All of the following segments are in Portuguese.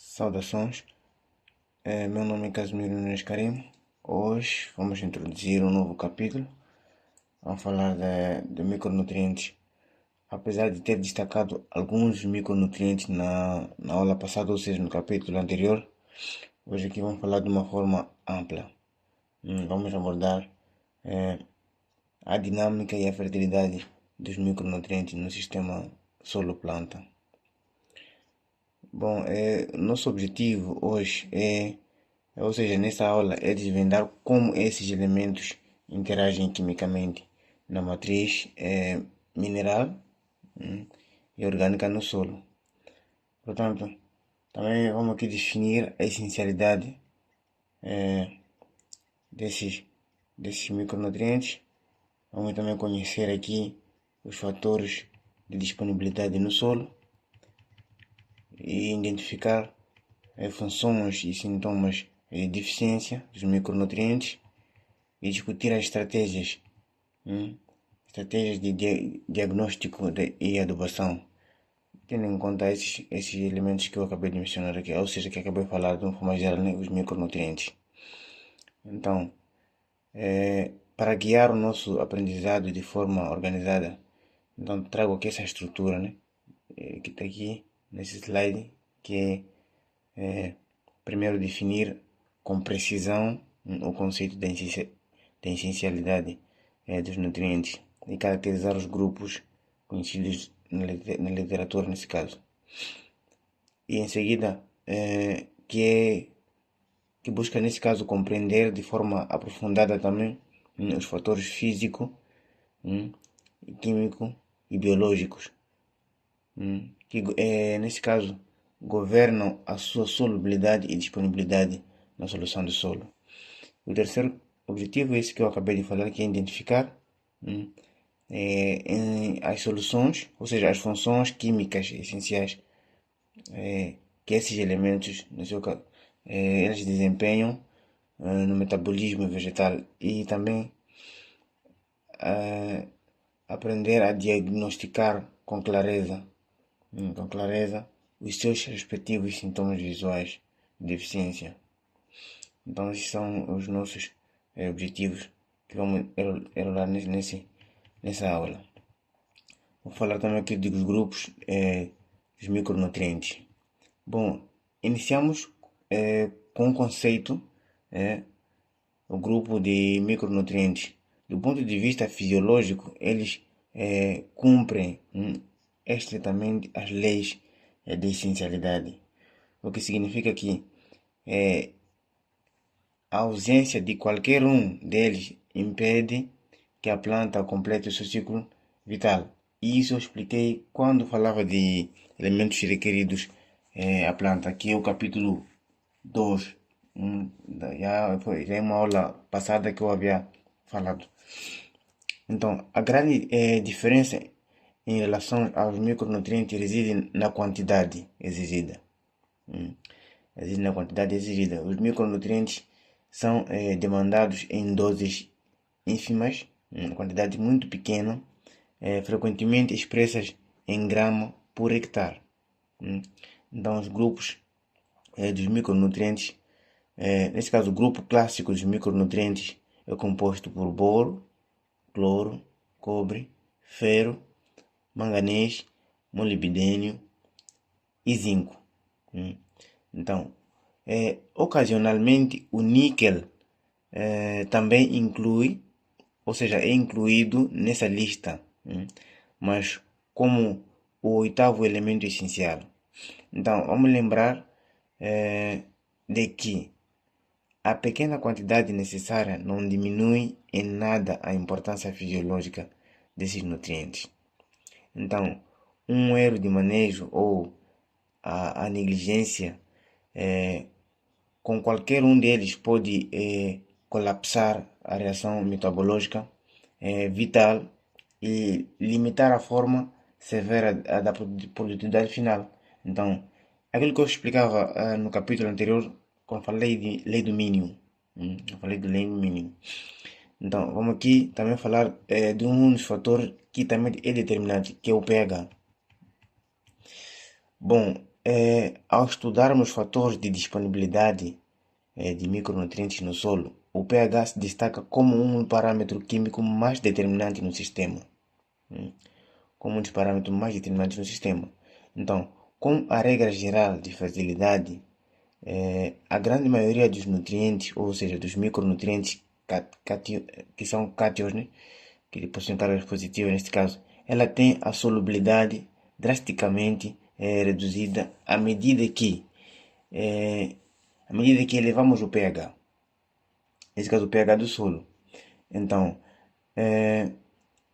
Saudações, meu nome é Casimiro Nunes Carim. Hoje vamos introduzir um novo capítulo. Vamos falar de micronutrientes. Apesar de ter destacado alguns micronutrientes na aula passada, ou seja, no capítulo anterior, hoje aqui vamos falar de uma forma ampla. Vamos abordar a dinâmica e a fertilidade dos micronutrientes no sistema solo-planta. Bom, nosso objetivo hoje ou seja, nessa aula é desvendar como esses elementos interagem quimicamente na matriz mineral e orgânica no solo. Portanto, também vamos aqui definir a essencialidade desses micronutrientes. Vamos também conhecer aqui os fatores de disponibilidade no solo e identificar funções e sintomas de deficiência dos micronutrientes e discutir as estratégias de diagnóstico e adubação, tendo em conta esses elementos que eu acabei de mencionar aqui, ou seja, que acabei de falar de uma forma geral, né, os micronutrientes. Então, para guiar o nosso aprendizado de forma organizada, então trago aqui essa estrutura, né, que está aqui nesse slide, que primeiro definir com precisão o conceito da essencialidade dos nutrientes e caracterizar os grupos conhecidos na literatura nesse caso. E em seguida, que busca nesse caso compreender de forma aprofundada também os fatores físico, químico e biológicos, que nesse caso governam a sua solubilidade e disponibilidade na solução do solo. O terceiro objetivo é esse que eu acabei de falar, que é identificar as soluções, ou seja, as funções químicas essenciais que esses elementos, no seu caso, eles desempenham no metabolismo vegetal, e também aprender a diagnosticar com clareza os seus respectivos sintomas visuais de deficiência. Então, esses são os nossos objetivos que vamos elaborar nessa aula. Vou falar também aqui dos grupos dos micronutrientes. Bom, iniciamos com o conceito, o grupo de micronutrientes. Do ponto de vista fisiológico, eles cumprem estritamente as leis de essencialidade, o que significa que a ausência de qualquer um deles impede que a planta complete o seu ciclo vital. E isso eu expliquei quando falava de elementos requeridos à planta, que é o capítulo 2. Já é uma aula passada que eu havia falado. Então, a grande diferença em relação aos micronutrientes reside na quantidade exigida. Os micronutrientes são demandados em doses ínfimas, quantidade muito pequena, frequentemente expressas em grama por hectare. Então, os grupos dos micronutrientes, nesse caso, o grupo clássico dos micronutrientes é composto por boro, cloro, cobre, ferro, manganês, molibdênio e zinco. Então, ocasionalmente o níquel também é incluído nessa lista, mas como o oitavo elemento essencial. Então, vamos lembrar de que a pequena quantidade necessária não diminui em nada a importância fisiológica desses nutrientes. Então, um erro de manejo ou a negligência com qualquer um deles pode colapsar a reação metabológica vital e limitar a forma severa da produtividade final. Então, aquilo que eu explicava no capítulo anterior, quando falei de lei do mínimo. Eu falei de lei do mínimo. Então, vamos aqui também falar de um dos fatores que também é determinante, que é o pH. Bom, ao estudarmos fatores de disponibilidade de micronutrientes no solo, o pH se destaca como um parâmetro químico mais determinante no sistema. Como um dos parâmetros mais determinantes no sistema. Então, com a regra geral de facilidade, a grande maioria dos nutrientes, ou seja, dos micronutrientes que são cátions, né, que possuem cargas positivas neste caso, ela tem a solubilidade drasticamente reduzida à medida que elevamos o pH. Nesse caso, o pH do solo. Então,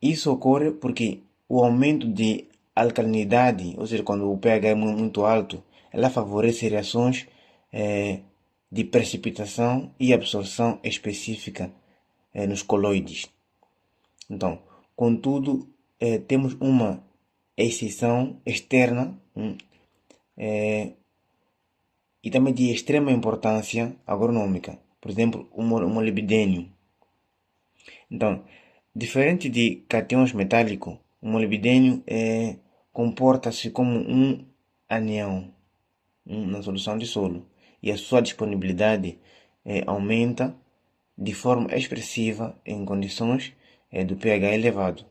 isso ocorre porque o aumento de alcalinidade, ou seja, quando o pH é muito alto, ela favorece reações de precipitação e absorção específica nos coloides. Então, contudo, temos uma exceção externa e também de extrema importância agronômica, por exemplo, o molibdênio. Então, diferente de cátions metálicos, o molibdênio comporta-se como um ânion na solução de solo e a sua disponibilidade aumenta de forma expressiva em condições do pH elevado.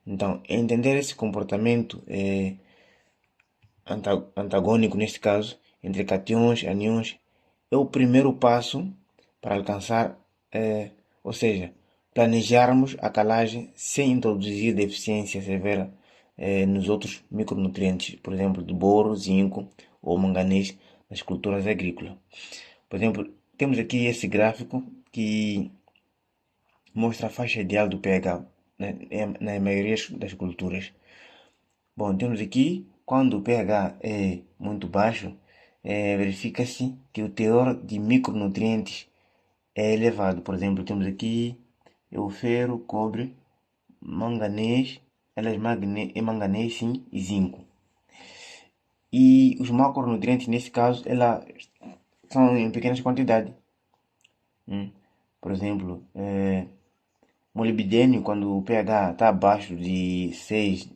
Então, entender esse comportamento antagônico, neste caso, entre cátions e ânions, é o primeiro passo para alcançar, ou seja, planejarmos a calagem sem introduzir deficiência severa nos outros micronutrientes, por exemplo, do boro, zinco ou manganês nas culturas agrícolas. Por exemplo, temos aqui esse gráfico que mostra a faixa ideal do pH na maioria das culturas. Bom, temos aqui, quando o pH é muito baixo, verifica-se que o teor de micronutrientes é elevado. Por exemplo, temos aqui o ferro, cobre, manganês, manganês sim, e zinco. E os macronutrientes, nesse caso, são em pequenas quantidades. Por exemplo, molibdênio, quando o pH está abaixo de 6,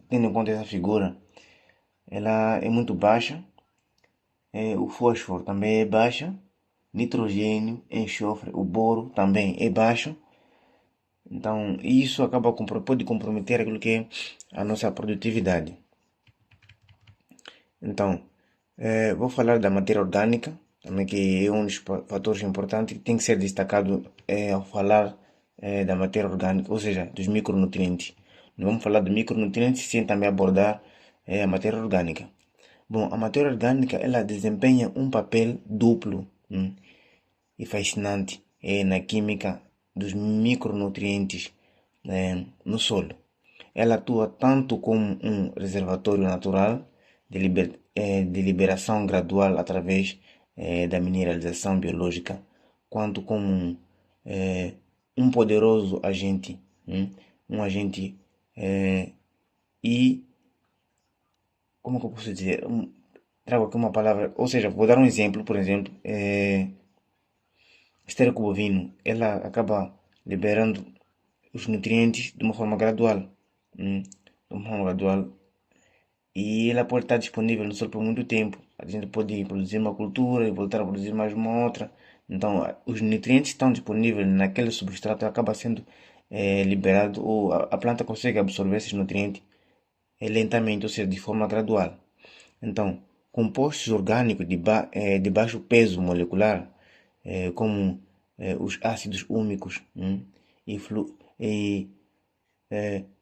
tendo em conta essa figura, ela é muito baixa. O fósforo também é baixa. Nitrogênio, enxofre, o boro também é baixo. Então, isso pode comprometer aquilo que é a nossa produtividade. Então, vou falar da matéria orgânica, também que é um dos fatores importantes que tem que ser destacado ao falar da matéria orgânica, ou seja, dos micronutrientes. Não vamos falar de micronutrientes sem também abordar a matéria orgânica. Bom, a matéria orgânica ela desempenha um papel duplo e fascinante na química dos micronutrientes no solo. Ela atua tanto como um reservatório natural de liberação gradual através da mineralização biológica, quanto como um poderoso agente, um agente e como que eu posso dizer? Trago aqui uma palavra, ou seja, vou dar um exemplo, por exemplo, esterco bovino, ela acaba liberando os nutrientes de uma forma gradual, e ela pode estar disponível no solo por muito tempo. A gente pode produzir uma cultura e voltar a produzir mais uma outra. Então, os nutrientes estão disponíveis naquele substrato, acaba sendo liberado, ou a planta consegue absorver esses nutrientes lentamente, ou seja, de forma gradual. Então, compostos orgânicos de baixo peso molecular, como os ácidos úmicos e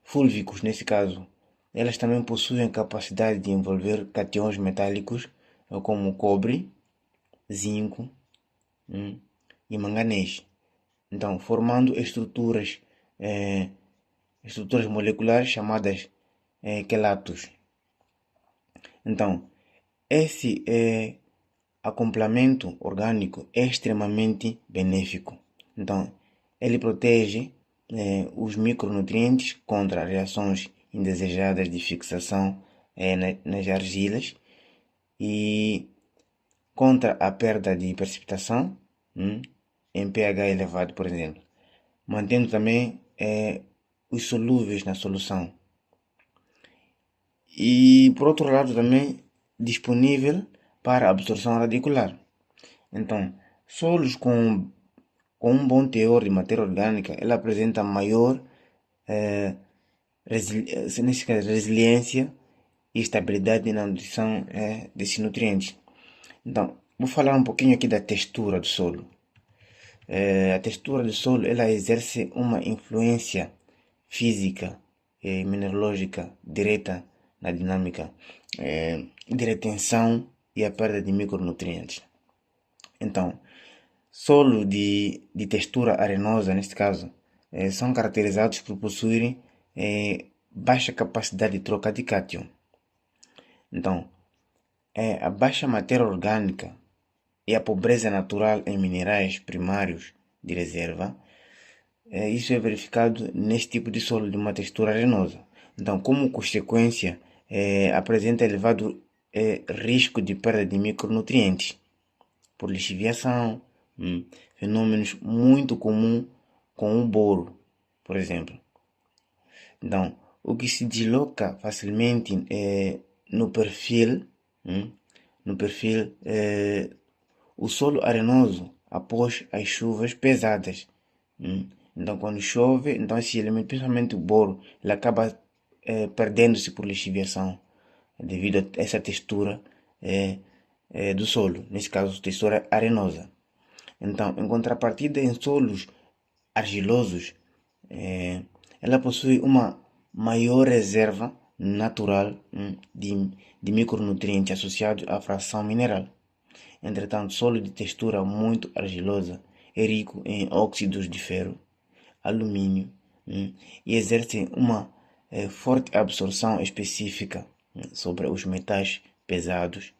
fúlvicos, nesse caso, elas também possuem a capacidade de envolver cátions metálicos, como cobre, zinco e manganês. Então, formando estruturas moleculares chamadas quelatos. Então, esse acoplamento orgânico é extremamente benéfico. Então, ele protege os micronutrientes contra reações indesejadas de fixação nas argilas e contra a perda de precipitação em pH elevado, por exemplo, mantendo também os solúveis na solução. E por outro lado também disponível para absorção radicular. Então, solos com um bom teor de matéria orgânica, ela apresenta maior resiliência e estabilidade na nutrição desses nutrientes. Então, vou falar um pouquinho aqui da textura do solo. A textura do solo ela exerce uma influência física e mineralógica direta na dinâmica de retenção e a perda de micronutrientes. Então, solos de textura arenosa, neste caso, são caracterizados por possuírem baixa capacidade de troca de cátion. Então, a baixa matéria orgânica e a pobreza natural em minerais primários de reserva, isso é verificado neste tipo de solo de uma textura arenosa. Então, como consequência, apresenta elevado risco de perda de micronutrientes por lixiviação, fenômenos muito comuns com o boro, por exemplo. Então, o que se desloca facilmente no perfil o solo arenoso após as chuvas pesadas. Então, quando chove, então esse elemento, principalmente o boro, ele acaba perdendo-se por lixiviação devido a essa textura do solo, nesse caso, textura arenosa. Então, em contrapartida, em solos argilosos, ela possui uma maior reserva natural de micronutrientes associados à fração mineral. Entretanto, solo de textura muito argilosa é rico em óxidos de ferro, alumínio e exerce uma forte absorção específica sobre os metais pesados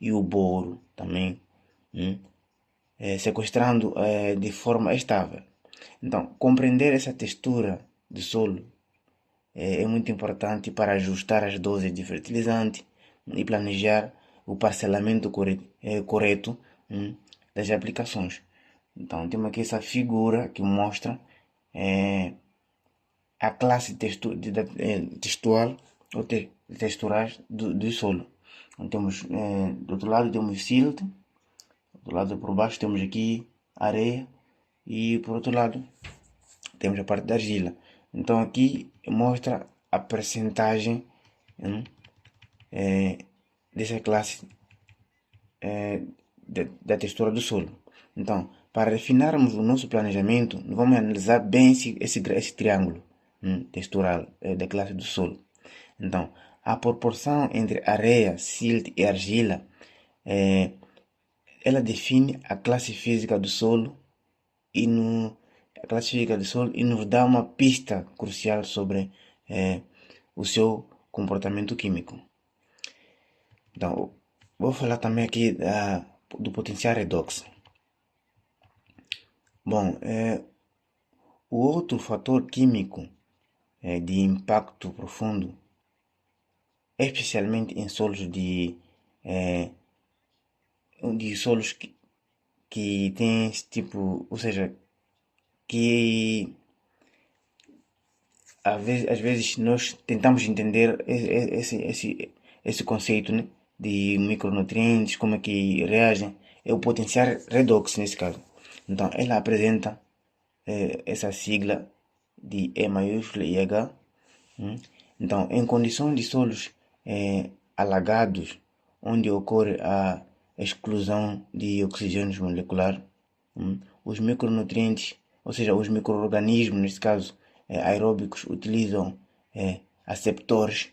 e o boro também, sequestrando de forma estável. Então, compreender essa textura do solo é muito importante para ajustar as doses de fertilizante e planejar o parcelamento correto das aplicações. Então, temos aqui essa figura que mostra a classe textual ou texturais do solo. Então, temos, do outro lado temos silt, do lado por baixo temos aqui areia e por outro lado temos a parte da argila. Então aqui mostra a percentagem dessa classe da textura do solo. Então, para refinarmos o nosso planejamento, vamos analisar bem esse triângulo textural da classe do solo. Então, a proporção entre areia, silt e argila, ela define a classe física do solo e nos dá uma pista crucial sobre o seu comportamento químico. Então, vou falar também aqui do potencial redox. Bom, o outro fator químico de impacto profundo, especialmente em solos de solos que têm esse tipo, ou seja, que às vezes nós tentamos entender esse conceito, né, de micronutrientes, como é que reagem, é o potencial redox nesse caso. Então, ela apresenta essa sigla de E maiúsculo e H. Então, em condições de solos alagados, onde ocorre a exclusão de oxigênio molecular, os micronutrientes, ou seja, os micro-organismos, nesse caso aeróbicos, utilizam aceptores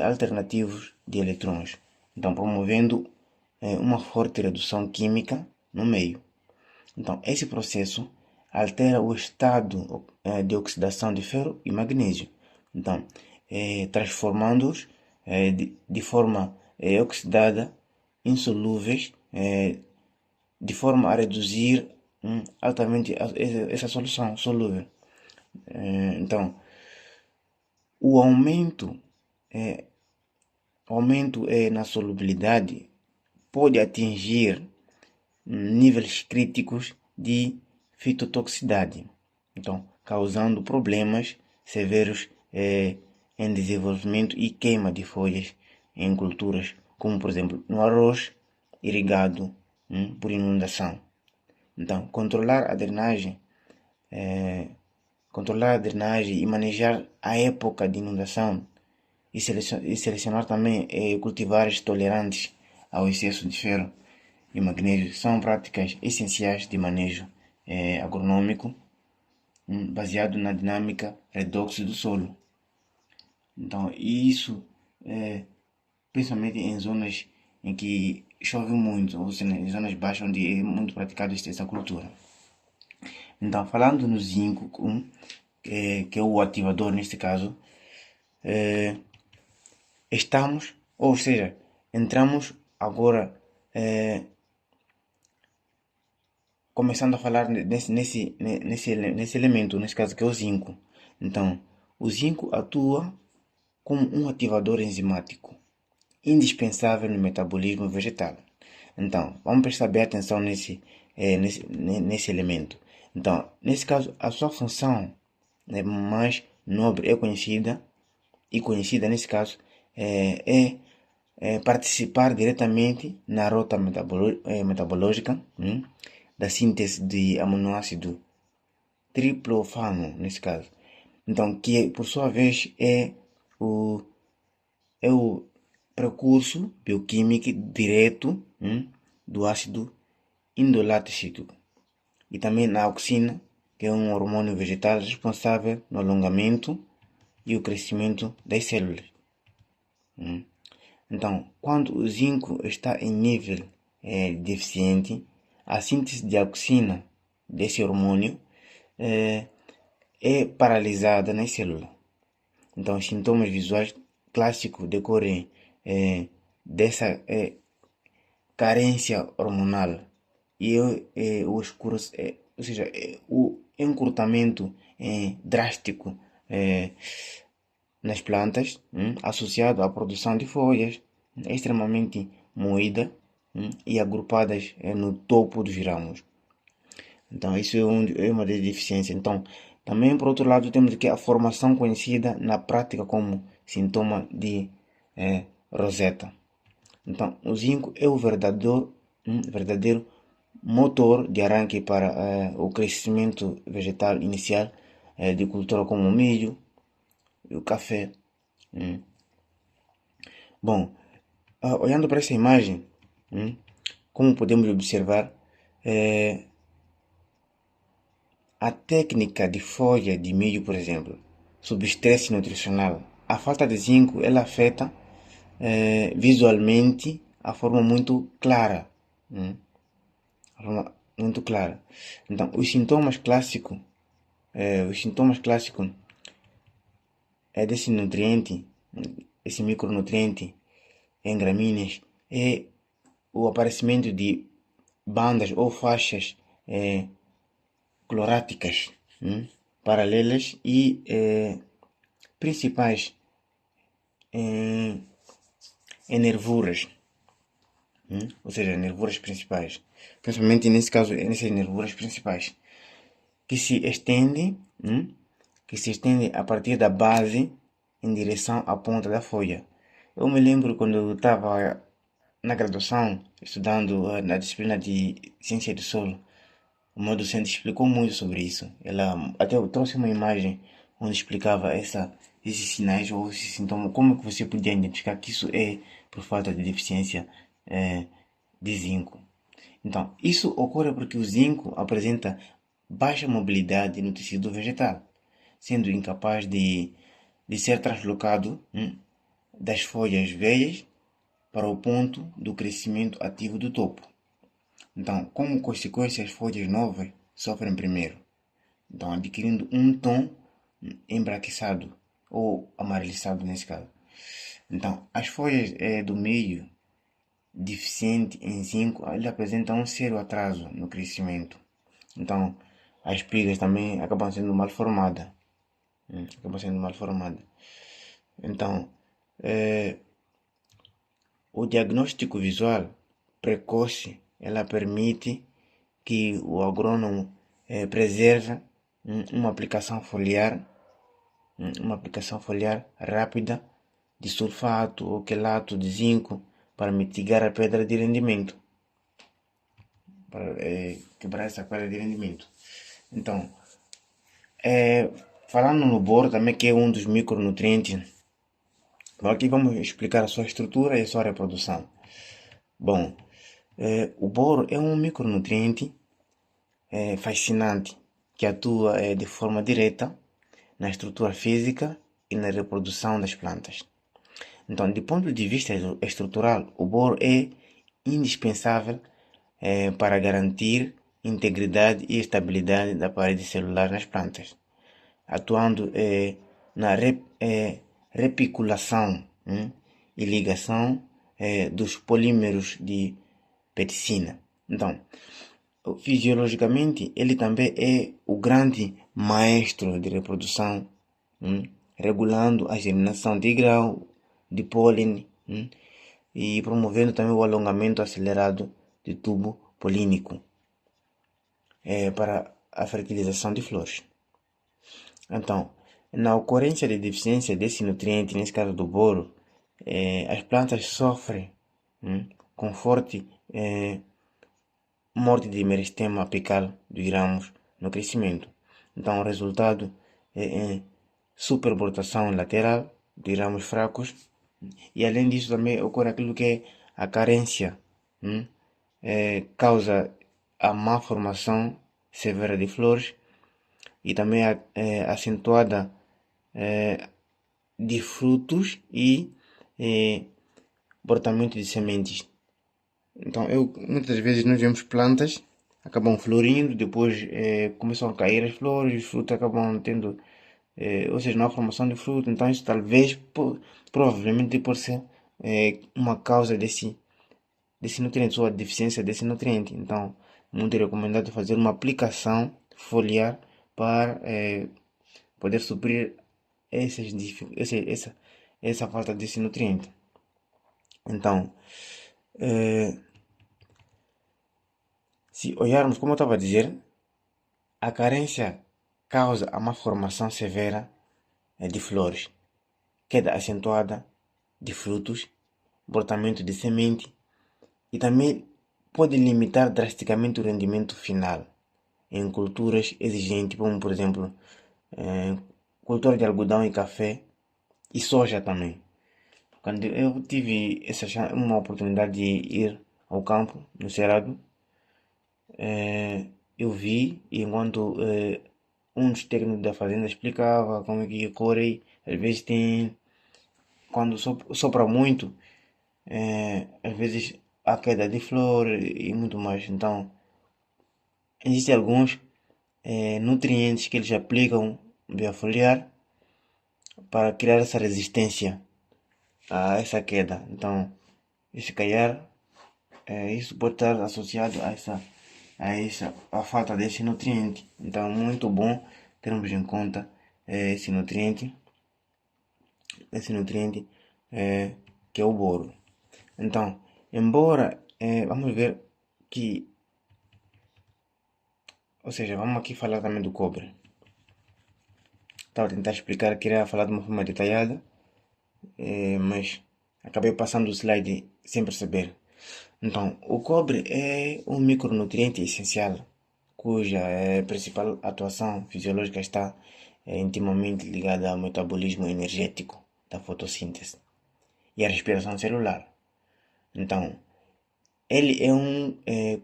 alternativos de eletrões, então promovendo uma forte redução química no meio. Então, esse processo altera o estado de oxidação de ferro e magnésio, então transformando-os de forma oxidada, insolúveis, de forma a reduzir altamente essa solução solúvel. Então, o aumento na solubilidade pode atingir níveis críticos de fitotoxicidade, então causando problemas severos em desenvolvimento e queima de folhas em culturas como por exemplo no arroz irrigado por inundação. Então, controlar a drenagem e manejar a época de inundação e selecionar também cultivares tolerantes ao excesso de ferro e magnésio são práticas essenciais de manejo agronômico baseado na dinâmica redox do solo. Então, isso principalmente em zonas em que chove muito, ou seja, em zonas baixas onde é muito praticada essa cultura. Então, falando no zinco, que é o ativador neste caso, ou seja, entramos agora começando a falar nesse elemento, nesse caso que é o zinco. Então, o zinco atua como um ativador enzimático, indispensável no metabolismo vegetal. Então, vamos prestar bem atenção nesse elemento. Então, nesse caso, a sua função mais nobre é conhecida nesse caso, participar diretamente na rota metabológica da síntese de aminoácido triptofano, nesse caso. Então, que por sua vez é o percurso bioquímico direto do ácido indoláctico e também na auxina, que é um hormônio vegetal responsável no alongamento e o crescimento das células. Então, quando o zinco está em nível deficiente, a síntese de auxina desse hormônio é paralisada nas células. Então, os sintomas visuais clássicos decorrem dessa carência hormonal e ou seja, o encurtamento drástico nas plantas, associado à produção de folhas extremamente moídas e agrupadas no topo dos ramos. Então, isso é uma das deficiências. Então, também, por outro lado, temos aqui a formação conhecida na prática como sintoma de roseta. Então, o zinco é o verdadeiro motor de arranque para o crescimento vegetal inicial de cultura como o milho e o café. Bom, olhando para essa imagem, como podemos observar, a técnica de folha de milho, por exemplo, sob estresse nutricional, a falta de zinco ela afeta visualmente a forma muito clara. Muito clara. Então, os sintomas clássicos desse nutriente, esse micronutriente em gramíneas, é o aparecimento de bandas ou faixas cloráticas paralelas e principais em nervuras, ou seja, nervuras principais, principalmente nesse caso, nessas nervuras principais, que se estende a partir da base em direção à ponta da folha. Eu me lembro quando eu estava na graduação, estudando na disciplina de ciência do solo, o meu docente explicou muito sobre isso. Ela até trouxe uma imagem onde explicava esses sinais ou esses sintomas, como que você podia identificar que isso é por falta de deficiência de zinco. Então, isso ocorre porque o zinco apresenta baixa mobilidade no tecido vegetal, sendo incapaz de ser translocado das folhas velhas para o ponto do crescimento ativo do topo. Então, como consequência, as folhas novas sofrem primeiro, então adquirindo um tom embraquiçado ou amarelizado nesse caso. Então, as folhas do milho deficiente em zinco, ele apresenta um sério atraso no crescimento. Então, as espigas também acabam sendo mal formadas. Então, o diagnóstico visual precoce, ela permite que o agrônomo preserve uma aplicação foliar rápida de sulfato ou quelato de zinco para mitigar a perda de rendimento, para quebrar essa perda de rendimento. Então, falando no boro também, que é um dos micronutrientes, aqui vamos explicar a sua estrutura e a sua reprodução. Bom, o boro é um micronutriente fascinante que atua de forma direta na estrutura física e na reprodução das plantas. Então, do ponto de vista estrutural, o boro é indispensável para garantir integridade e estabilidade da parede celular nas plantas, atuando na repiculação e ligação dos polímeros de peticina. Então, fisiologicamente, ele também é o grande maestro de reprodução, regulando a germinação de grão, de pólen, e promovendo também o alongamento acelerado do tubo polínico para a fertilização de flores. Então, na ocorrência de deficiência desse nutriente, nesse caso do boro, as plantas sofrem com forte morte de meristema apical dos ramos no crescimento. Então, o resultado é superbrotação lateral de ramos fracos, e além disso também ocorre aquilo que é a carência, causa a má formação severa de flores e também acentuada de frutos e brotamento de sementes. Então, muitas vezes nós vemos plantas acabam florindo, depois começam a cair as flores, os frutos acabam tendo, ou seja, não há formação de fruto. Então, isso talvez, provavelmente, pode ser uma causa desse nutriente, ou a deficiência desse nutriente. Então, muito recomendado fazer uma aplicação foliar para poder suprir essa falta desse nutriente. Então, se olharmos, como eu estava a dizer, a carência causa a má formação severa de flores, queda acentuada de frutos, brotamento de semente, e também pode limitar drasticamente o rendimento final em culturas exigentes, como por exemplo cultura de algodão e café e soja também. Quando eu tive uma oportunidade de ir ao campo, no Cerrado, eu vi, e enquanto um dos técnicos da fazenda explicava como é que ocorre, às vezes quando sopra muito, às vezes há queda de flor e muito mais. Então, existem alguns nutrientes que eles aplicam via foliar para criar essa resistência a essa queda. Então, se calhar, isso pode estar associado a falta desse nutriente. Então, muito bom termos em conta esse nutriente que é o boro. Então, embora vamos ver que, ou seja, vamos aqui falar também do cobre. Estava a tentar explicar, queria falar de uma forma detalhada, mas acabei passando o slide sem perceber. Então, o cobre é um micronutriente essencial, cuja principal atuação fisiológica está intimamente ligada ao metabolismo energético da fotossíntese e à respiração celular. Então, ele é um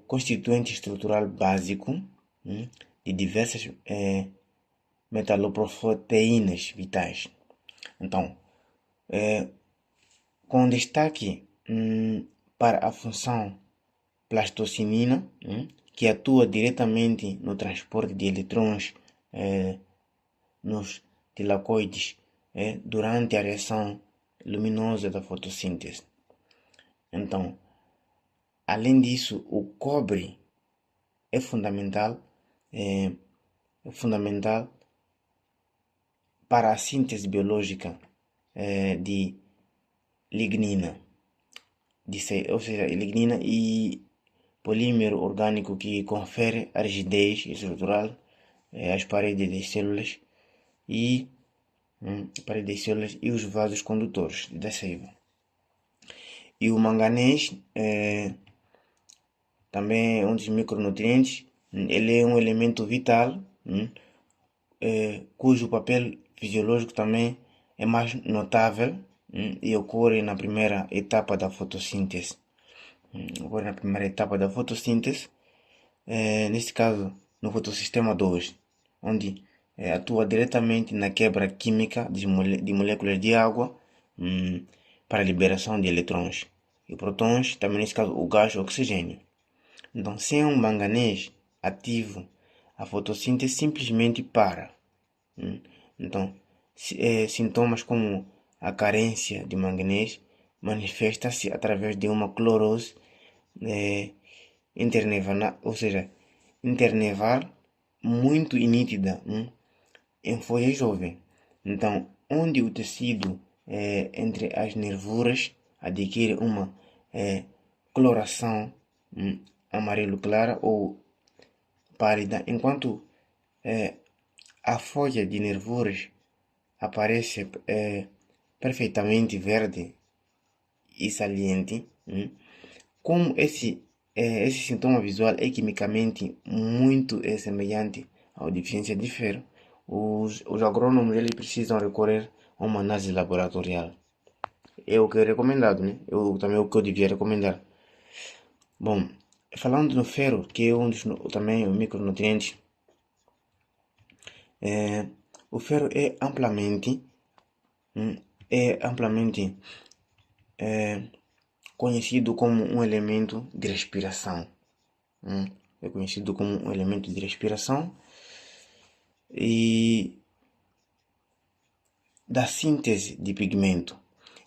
constituinte estrutural básico de diversas metaloproteínas vitais. Então, com destaque para a função plastocinina, que atua diretamente no transporte de eletrões nos tilacoides durante a reação luminosa da fotossíntese. Então, além disso, o cobre é fundamental para a síntese biológica de lignina, ou seja, lignina e polímero orgânico que confere a rigidez estrutural às paredes das células e os vasos condutores da seiva. E o manganês também é um dos micronutrientes. Ele é um elemento vital, cujo papel fisiológico também é mais notável, e ocorre na primeira etapa da fotossíntese. Ocorre na primeira etapa da fotossíntese, neste caso no fotossistema 2, onde atua diretamente na quebra química de moléculas de água, para a liberação de eletrões e prótons, também nesse caso o gás oxigênio. Então, sem um manganês ativo, a fotossíntese simplesmente para. Então, sintomas como a carência de manganês manifesta-se através de uma clorose interneval, ou seja, interneval muito nítida, em folha jovem. Então, onde o tecido entre as nervuras adquire uma coloração amarelo clara ou pálida, enquanto a folha de nervuras aparece perfeitamente verde e saliente. Como esse sintoma visual é quimicamente muito semelhante à deficiência de ferro, os agrônomos eles precisam recorrer a uma análise laboratorial. É o que é recomendado, né? Também é o que eu devia recomendar. Bom, falando no ferro, que é um dos também micronutrientes, o ferro é amplamente conhecido como um elemento de respiração. É conhecido como um elemento de respiração e da síntese de pigmento.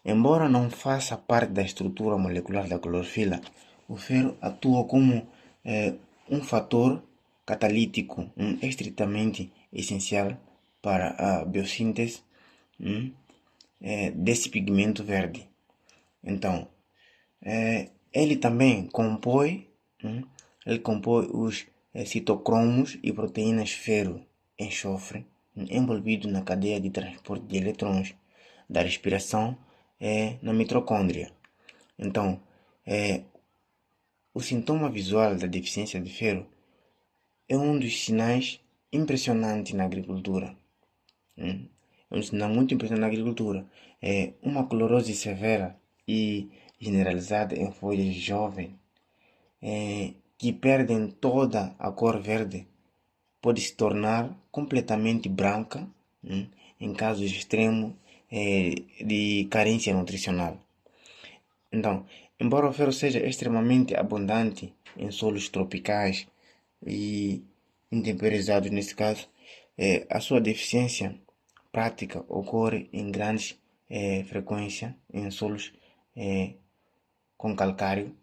Embora não faça parte da estrutura molecular da clorofila, o ferro atua como um fator catalítico estritamente essencial para a biossíntese desse pigmento verde. Então, ele também compõe os citocromos e proteínas ferro-enxofre envolvidos na cadeia de transporte de eletrões da respiração na mitocôndria. Então, o sintoma visual da deficiência de ferro é um dos sinais impressionantes na agricultura. É um sinal muito impressionante na agricultura. É uma clorose severa e generalizada em folhas jovens que perdem toda a cor verde, pode se tornar completamente branca em casos extremos de carência nutricional. Então, embora o ferro seja extremamente abundante em solos tropicais e intemperizados nesse caso, a sua deficiência prática ocorre em grandes frequência em solos com calcário,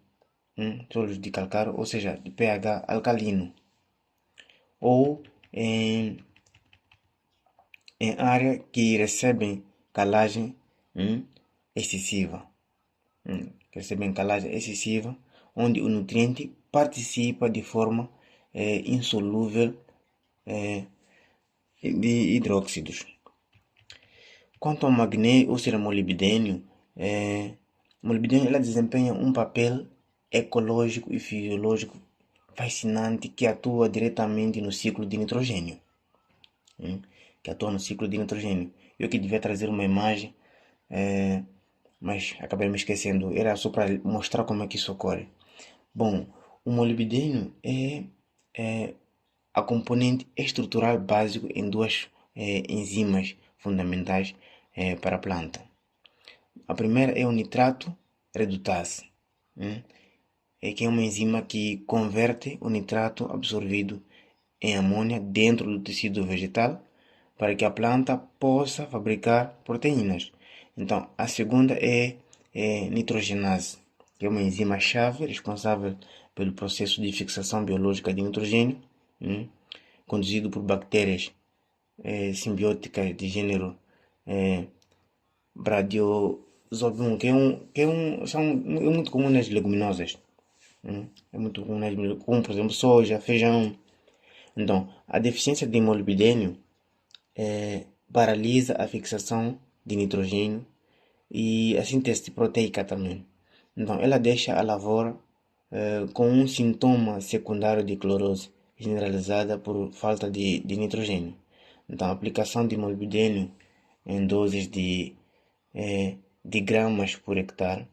solos de calcário, ou seja, de pH alcalino, ou em áreas que recebem calagem excessiva. Onde o nutriente participa de forma insolúvel de hidróxidos. Quanto ao magnésio, ou seja, molibdênio, ela desempenha um papel ecológico e fisiológico fascinante que atua diretamente no ciclo de nitrogênio. Eu que devia trazer uma imagem, mas acabei me esquecendo. Era só para mostrar como é que isso ocorre. Bom, o molibdênio é a componente estrutural básico em duas enzimas fundamentais para a planta. A primeira é o nitrato redutase, que é uma enzima que converte o nitrato absorvido em amônia dentro do tecido vegetal para que a planta possa fabricar proteínas. Então, a segunda é nitrogenase, que é uma enzima-chave responsável pelo processo de fixação biológica de nitrogênio, conduzido por bactérias simbióticas de gênero Bradiozobium, que é muito comum nas leguminosas. É muito comum nas leguminosas, como por exemplo soja, feijão. Então, a deficiência de molibdênio paralisa a fixação de nitrogênio e a síntese proteica também. Então, ela deixa a lavoura com um sintoma secundário de clorose generalizada por falta de nitrogênio. Então, a aplicação de molibdênio em doses de gramas por hectare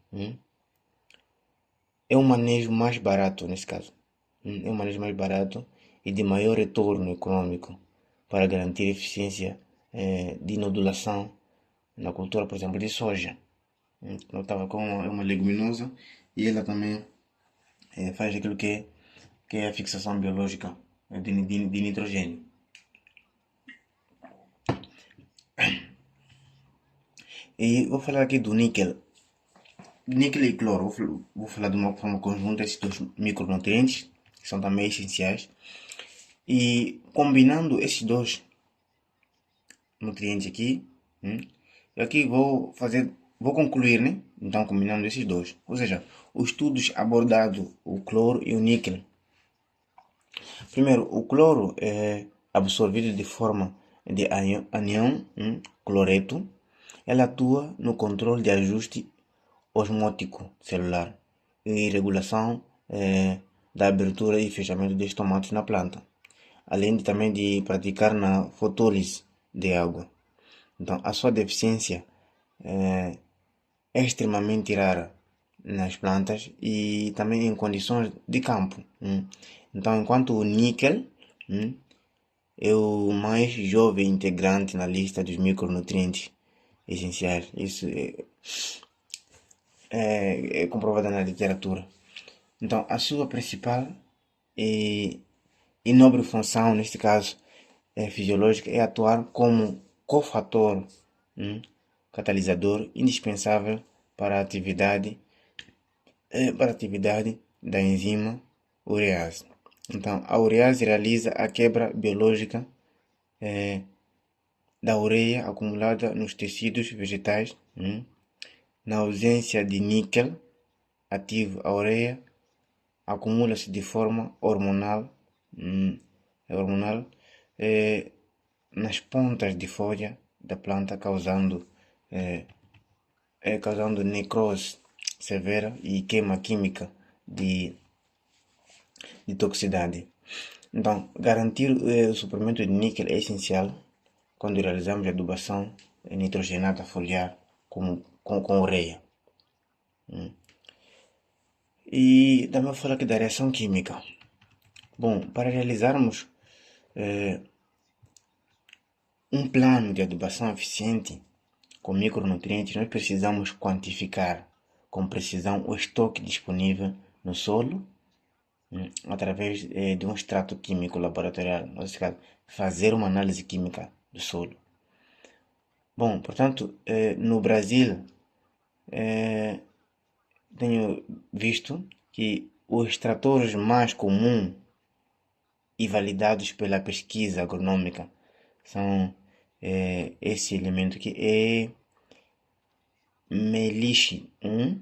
é um manejo mais barato nesse caso. É um manejo mais barato e de maior retorno econômico para garantir eficiência de nodulação na cultura, por exemplo, de soja. Eu estava com uma leguminosa e ela também faz aquilo que é a fixação biológica de nitrogênio. E vou falar aqui do níquel. Níquel e cloro, vou falar de uma forma conjunta esses dois micronutrientes, que são também essenciais. E combinando esses dois nutrientes aqui, eu aqui vou concluir, né? Então, combinando esses dois. Ou seja, os estudos abordado o cloro e o níquel. Primeiro, o cloro é absorvido de forma de anião cloreto. Ela atua no controle de ajuste osmótico celular e regulação da abertura e fechamento de estomatos na planta, além também de praticar na fotólise de água. Então, a sua deficiência é extremamente rara nas plantas e também em condições de campo. Então, enquanto o níquel é o mais jovem integrante na lista dos micronutrientes essenciais. Isso é comprovado na literatura. Então, a sua principal e nobre função, neste caso fisiológica, é atuar como cofator, catalisador indispensável para a atividade da enzima urease. Então, a urease realiza a quebra biológica da ureia acumulada nos tecidos vegetais. Na ausência de níquel ativo, a ureia acumula-se de forma hormonal nas pontas de folha da planta, causando necrose severa e queima química de toxicidade. Então, garantir o suprimento de níquel é essencial quando realizamos adubação nitrogenada foliar com ureia. E também vou falar aqui da reação química. Bom, para realizarmos um plano de adubação eficiente com micronutrientes, nós precisamos quantificar com precisão o estoque disponível no solo através de um extrato químico laboratorial, nesse caso, fazer uma análise química do solo. Bom, portanto, no Brasil, tenho visto que os extratores mais comuns e validados pela pesquisa agronômica são esse elemento que é meliche 1,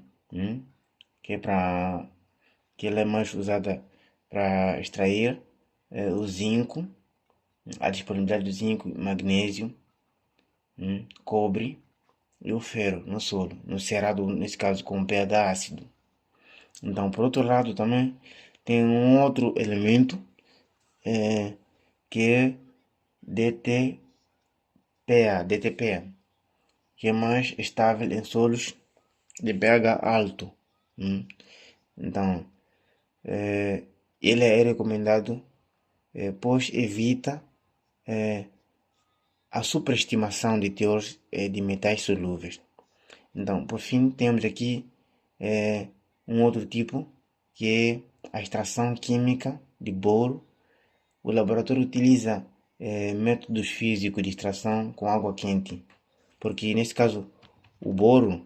que ela é mais usada para extrair o zinco, a disponibilidade do zinco, magnésio, cobre e o ferro no solo, no cerrado, nesse caso com pH ácido. Então, por outro lado, também tem um outro elemento que é DTPA, que é mais estável em solos de pH alto. Então, ele é recomendado, pois evita a superestimação de teores de metais solúveis. Então, por fim, temos aqui um outro tipo, que é a extração química de boro. O laboratório utiliza métodos físicos de extração com água quente, porque nesse caso o boro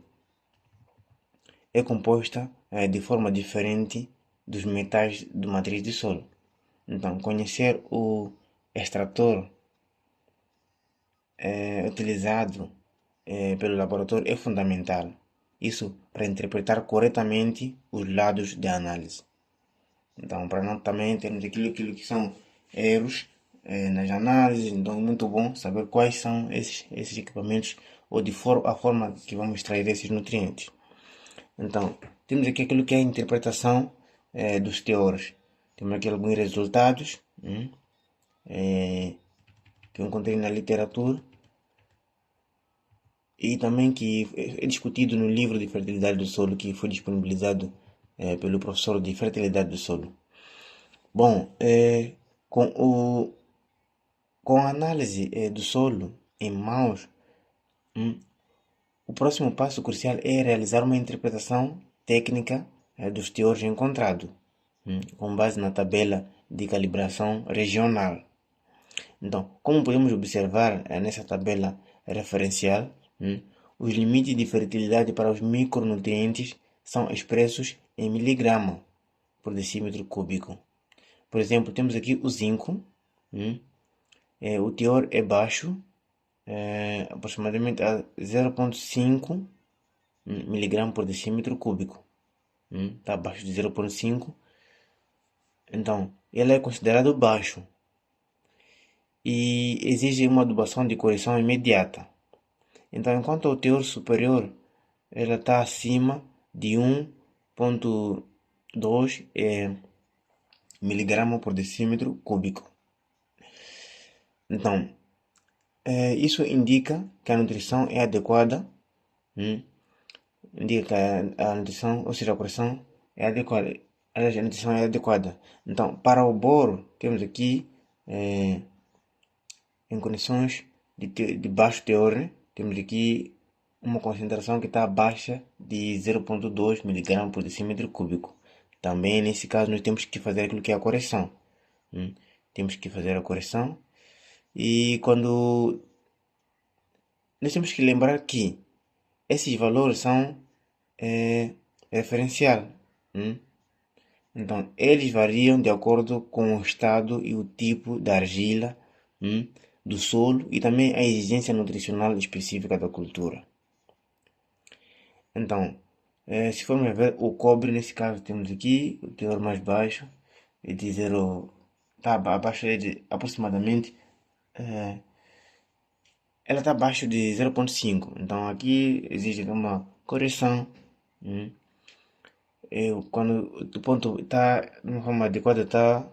é composta de forma diferente dos metais de matriz de solo. Então, conhecer o extrator utilizado pelo laboratório é fundamental. Isso para interpretar corretamente os lados de análise. Então, para nós também termos aquilo que são erros nas análises, então é muito bom saber quais são esses equipamentos ou a forma que vamos extrair esses nutrientes. Então, temos aqui aquilo que é a interpretação dos teores. Temos aqui alguns resultados que eu encontrei na literatura e também que é discutido no livro de fertilidade do solo que foi disponibilizado pelo professor de fertilidade do solo. Bom, com a análise do solo em mãos, o próximo passo crucial é realizar uma interpretação técnica dos teores encontrados, com base na tabela de calibração regional. Então, como podemos observar nessa tabela referencial, os limites de fertilidade para os micronutrientes são expressos em miligrama por decímetro cúbico. Por exemplo, temos aqui o zinco, o teor é baixo, aproximadamente a 0,5 miligrama por decímetro cúbico. Está abaixo de 0,5. Então, ele é considerado baixo e exige uma adubação de correção imediata. Então, enquanto o teor superior ela está acima de 1,2 miligrama por decímetro cúbico. Então, isso indica que a nutrição é adequada, indica que a nutrição, ou seja, a correção é adequada. A nutrição é adequada. Então, para o boro, temos aqui em condições de baixo teor, temos aqui uma concentração que está abaixo de 0,2 mg por decímetro cúbico. Também nesse caso nós temos que fazer aquilo que é a correção. Temos que fazer a correção e quando nós temos que lembrar que esses valores são referencial. Então eles variam de acordo com o estado e o tipo da argila, do solo e também a exigência nutricional específica da cultura. Então, se formos ver o cobre, nesse caso temos aqui o teor mais baixo, é de 0, está abaixo de aproximadamente, ela está abaixo de 0,5. Então aqui existe uma correção. Quando o ponto está de uma forma adequada, está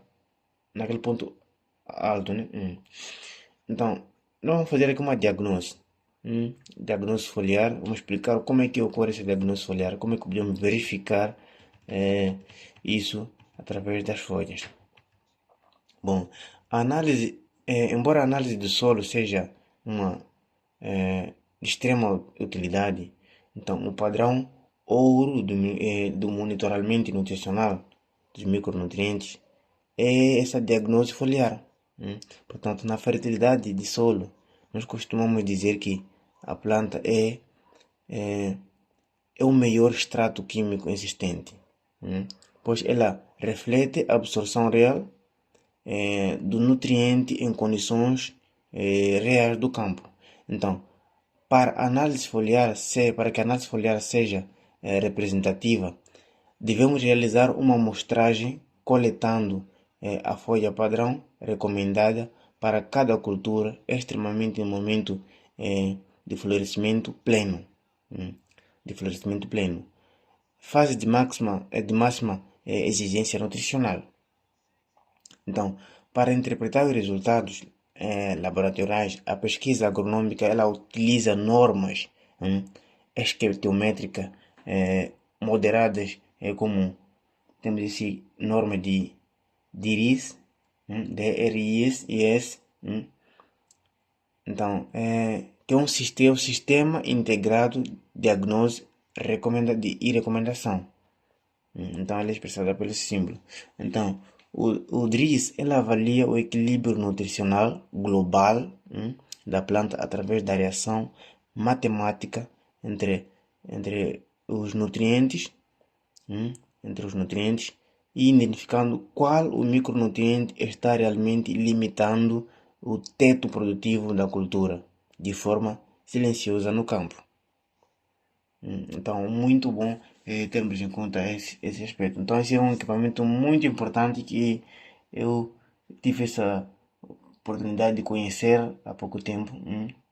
naquele ponto alto, né? Então, nós vamos fazer aqui uma diagnose. Diagnose foliar. Vamos explicar como é que ocorre esse diagnose foliar, como é que podemos verificar isso através das folhas. Bom, a análise, embora a análise do solo seja uma de extrema utilidade, então o padrão ouro do monitoramento nutricional dos micronutrientes é essa diagnose foliar. Portanto, na fertilidade de solo, nós costumamos dizer que a planta é o melhor extrato químico existente, pois ela reflete a absorção real do nutriente em condições reais do campo. Então, para que a análise foliar seja representativa, devemos realizar uma amostragem coletando a folha padrão recomendada para cada cultura, extremamente no momento de florescimento pleno. Fase de máxima exigência nutricional. Então, para interpretar os resultados laboratoriais, a pesquisa agronômica ela utiliza normas esquertométricas moderadas, como temos esse norma de DRIS, DRIS. Então, que é um sistema integrado de diagnose e recomendação. Então, ela é expressada pelo símbolo. Então, o DRIS ela avalia o equilíbrio nutricional global da planta através da reação matemática entre os nutrientes, e identificando qual o micronutriente está realmente limitando o teto produtivo da cultura de forma silenciosa no campo. Então, muito bom termos em conta esse aspecto. Então, esse é um equipamento muito importante que eu tive essa oportunidade de conhecer há pouco tempo,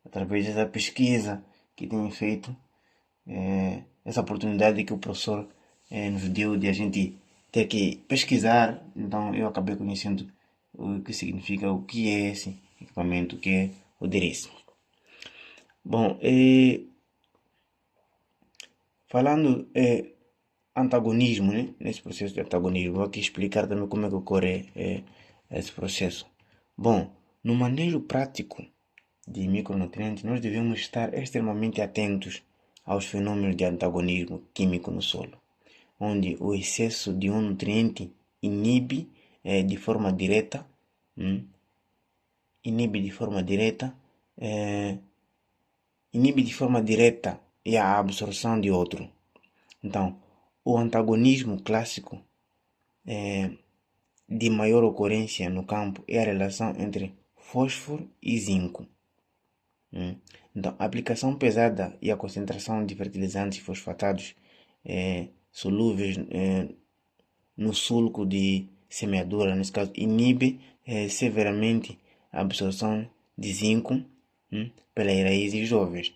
através dessa pesquisa que tenho feito, essa oportunidade que o professor nos deu de a gente ter que pesquisar. Então eu acabei conhecendo o que significa, o que é esse equipamento, o que é o DRIS. Bom, falando antagonismo, né? Nesse processo de antagonismo, vou aqui explicar também como é que ocorre esse processo. Bom, no manejo prático de micronutrientes, nós devemos estar extremamente atentos aos fenômenos de antagonismo químico no solo, onde o excesso de um nutriente inibe de forma direta, inibe de forma direta, a absorção de outro. Então, o antagonismo clássico de maior ocorrência no campo é a relação entre fósforo e zinco. Então, a aplicação pesada e a concentração de fertilizantes fosfatados solúveis no sulco de semeadura, nesse caso, inibe severamente a absorção de zinco pelas raízes jovens.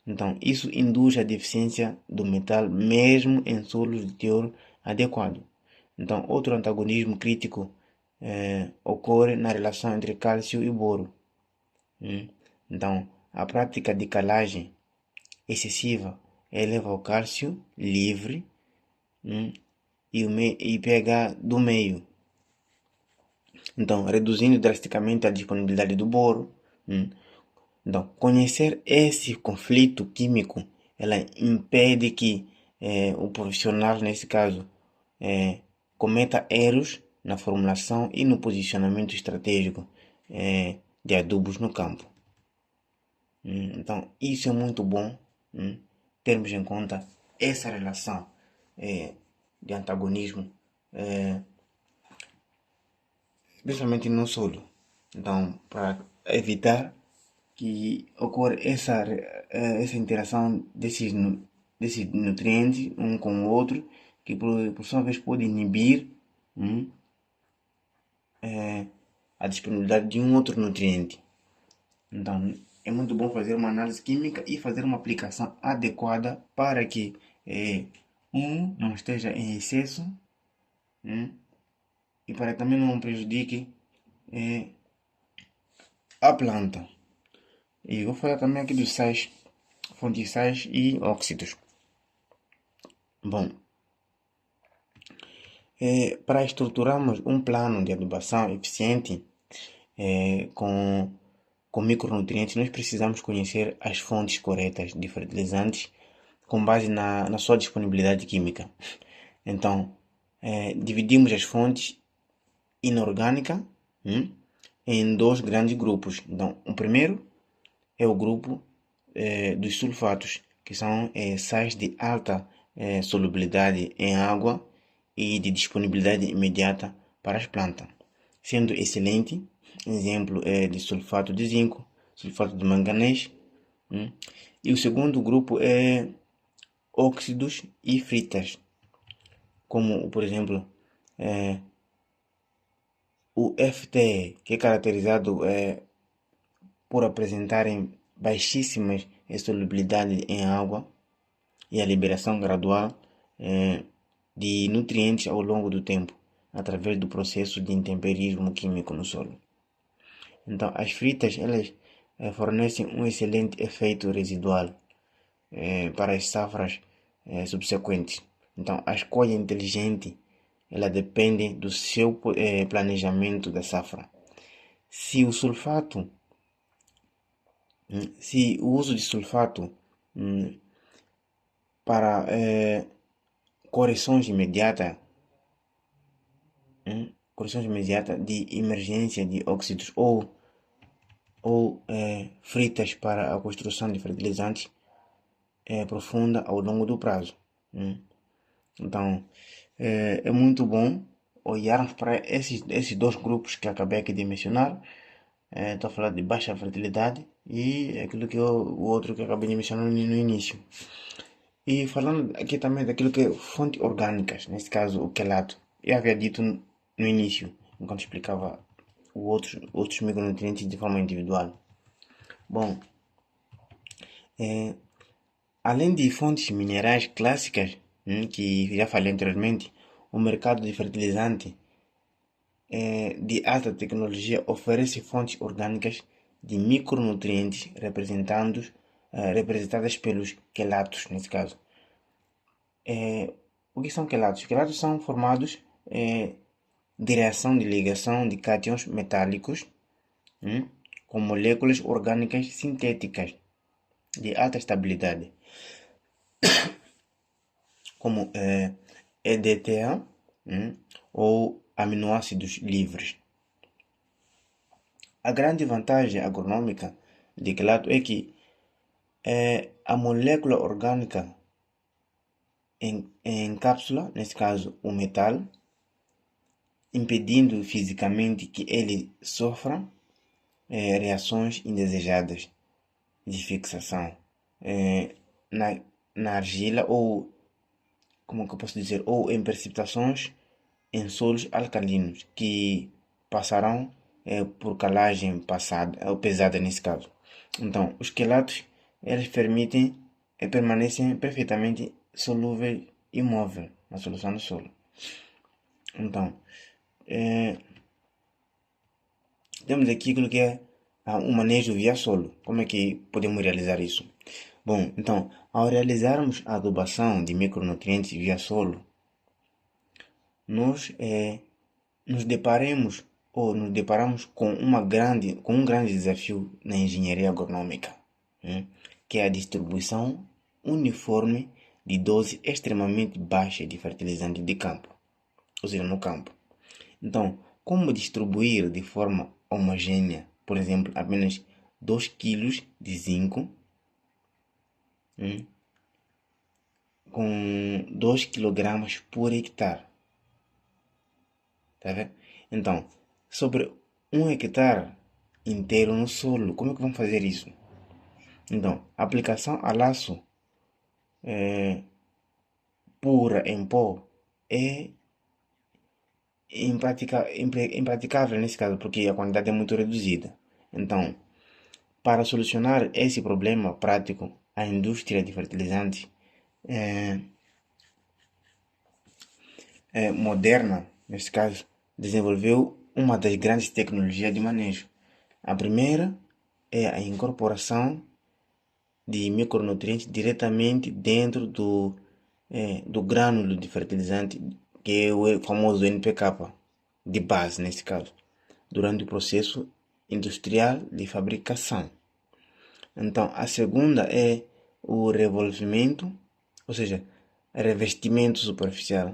Então, isso induz a deficiência do metal mesmo em solos de teor adequado. Então, outro antagonismo crítico ocorre na relação entre cálcio e boro. Então, a prática de calagem excessiva eleva o cálcio livre e pH do meio. Então, reduzindo drasticamente a disponibilidade do boro. Então, conhecer esse conflito químico, ela impede que o profissional, nesse caso, cometa erros na formulação e no posicionamento estratégico de adubos no campo. Então, isso é muito bom termos em conta essa relação de antagonismo, principalmente no solo. Então, para evitar que ocorra essa interação desses nutrientes um com o outro, que por sua vez pode inibir a disponibilidade de um outro nutriente. Então, é muito bom fazer uma análise química e fazer uma aplicação adequada para que não esteja em excesso e para que também não prejudique a planta. E vou falar também aqui dos sais, fontes de sais e óxidos. Bom, para estruturarmos um plano de adubação eficiente com micronutrientes, nós precisamos conhecer as fontes corretas de fertilizantes com base na sua disponibilidade química. Então, dividimos as fontes inorgânica em dois grandes grupos. Então, o primeiro é o grupo dos sulfatos, que são sais de alta solubilidade em água e de disponibilidade imediata para as plantas, sendo excelente exemplo de sulfato de zinco, sulfato de manganês. E o segundo grupo é óxidos e fritas, como por exemplo o FT, que é caracterizado por apresentarem baixíssimas solubilidade em água e a liberação gradual de nutrientes ao longo do tempo, através do processo de intemperismo químico no solo. Então, as fritas elas fornecem um excelente efeito residual para as safras subsequentes. Então, a escolha inteligente ela depende do seu planejamento da safra. Se o uso de sulfato para correções imediatas de emergência de óxidos ou fritas para a construção de fertilizantes profunda ao longo do prazo. Então, é muito bom olharmos para esses dois grupos que acabei aqui de mencionar. Estou a falar de baixa fertilidade e aquilo que o outro que acabei de mencionar no início. E falando aqui também daquilo que é fontes orgânicas, nesse caso o quelato. Eu havia dito no início, enquanto explicava outros micronutrientes de forma individual. Bom, além de fontes minerais clássicas, que já falei anteriormente, o mercado de fertilizante de alta tecnologia oferece fontes orgânicas de micronutrientes representadas pelos quelatos, nesse caso. O que são quelatos? Quelatos são formados de reação de ligação de cátions metálicos com moléculas orgânicas sintéticas de alta estabilidade, como EDTA ou aminoácidos livres. A grande vantagem agronômica de quelato é que a molécula orgânica encapsula, nesse caso, o metal, impedindo fisicamente que ele sofra reações indesejadas de fixação na argila ou, como que eu posso dizer, ou em precipitações em solos alcalinos que passarão por calagem passada ou pesada nesse caso. Então, os quelatos eles permitem permanecem perfeitamente solúvel e imóvel na solução do solo. Então, temos aqui aquilo que é o manejo via solo. Como é que podemos realizar isso? Bom, então, ao realizarmos a adubação de micronutrientes via solo, nós nos deparamos com um grande desafio na engenharia agronômica, que é a distribuição uniforme de dose extremamente baixa de fertilizante de campo, ou seja, no campo. Então, como distribuir de forma homogênea, por exemplo, apenas 2 kg de zinco com 2 kg por hectare? Tá vendo? Então, sobre 1 hectare inteiro no solo, como é que vamos fazer isso? Então, a aplicação a laço pura em pó é impraticável nesse caso, porque a quantidade é muito reduzida. Então, para solucionar esse problema prático, a indústria de fertilizantes moderna, nesse caso, desenvolveu uma das grandes tecnologias de manejo. A primeira é a incorporação de micronutrientes diretamente dentro do grânulo de fertilizante, que é o famoso NPK, de base nesse caso, durante o processo industrial de fabricação. Então, a segunda é o revolvimento, ou seja, revestimento superficial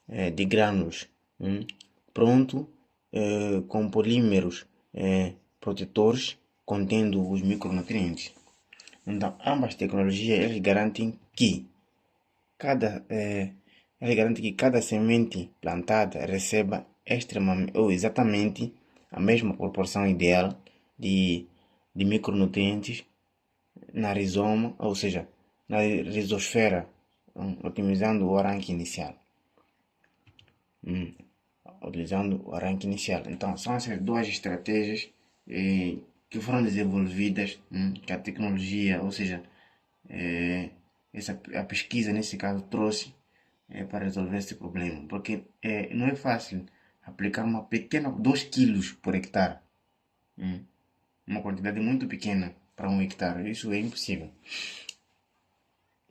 de grânulos, pronto com polímeros protetores contendo os micronutrientes. Então, ambas tecnologias eles garantem que cada semente plantada receba exatamente a mesma proporção ideal de micronutrientes na rizoma, ou seja, na rizosfera, otimizando o arranque inicial. Então, são essas duas estratégias que foram desenvolvidas, que a tecnologia, ou seja, a pesquisa nesse caso trouxe para resolver esse problema, porque não é fácil aplicar uma pequena 2 kg por hectare, uma quantidade muito pequena para 1 hectare, isso é impossível.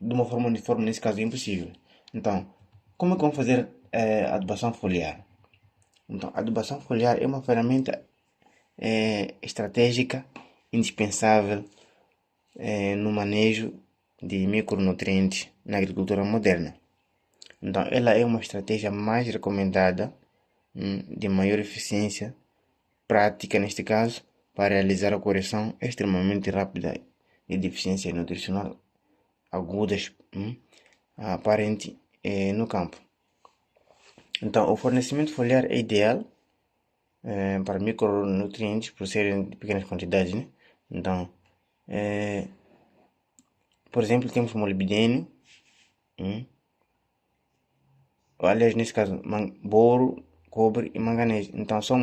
De uma forma uniforme, nesse caso, é impossível. Então, como é que vamos fazer a adubação foliar? Então, a adubação foliar é uma ferramenta estratégica, indispensável no manejo de micronutrientes na agricultura moderna. Então, ela é uma estratégia mais recomendada, de maior eficiência prática, neste caso, para realizar a correção extremamente rápida de deficiência nutricional agudas aparente no campo. Então, o fornecimento foliar é ideal para micronutrientes por serem de pequenas quantidades, né? Então, por exemplo, temos molibdênio, aliás, nesse caso, boro, cobre e manganês. Então, só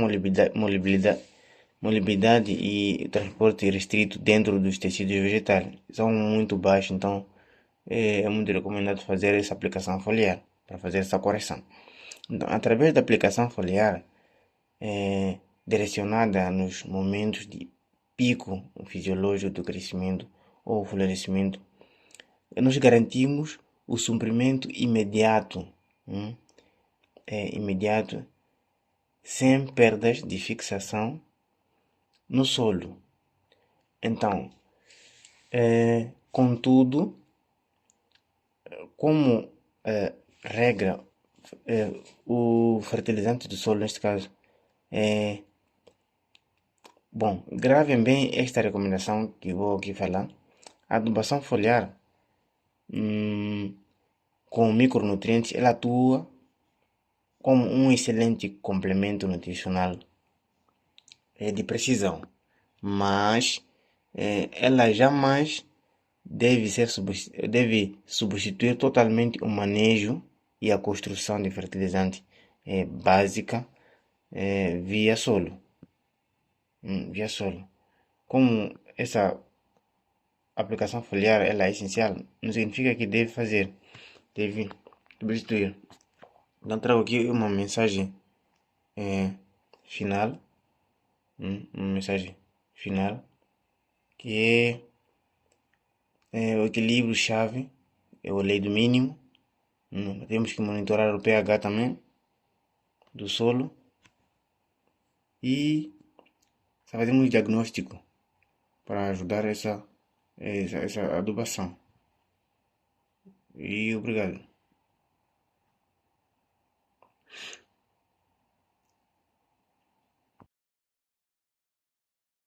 mobilidade e transporte restrito dentro dos tecidos vegetais são muito baixos, então é muito recomendado fazer essa aplicação foliar para fazer essa correção. Então, através da aplicação foliar, direcionada nos momentos de pico fisiológico do crescimento ou florescimento, nós garantimos o suprimento imediato, imediato, sem perdas de fixação no solo. Então, contudo, como regra, o fertilizante do solo, neste caso, bom, gravem bem esta recomendação que vou aqui falar. A adubação foliar com micronutrientes, ela atua como um excelente complemento nutricional de precisão, mas ela jamais deve substituir totalmente o manejo e a construção de fertilizante básica via solo. Via solo. Como essa aplicação foliar ela é essencial, não significa que deve substituir. Então trago aqui uma mensagem final, uma mensagem final, que é o equilíbrio-chave, é a lei do mínimo. Temos que monitorar o pH também do solo e fazemos diagnóstico para ajudar essa adubação. E obrigado.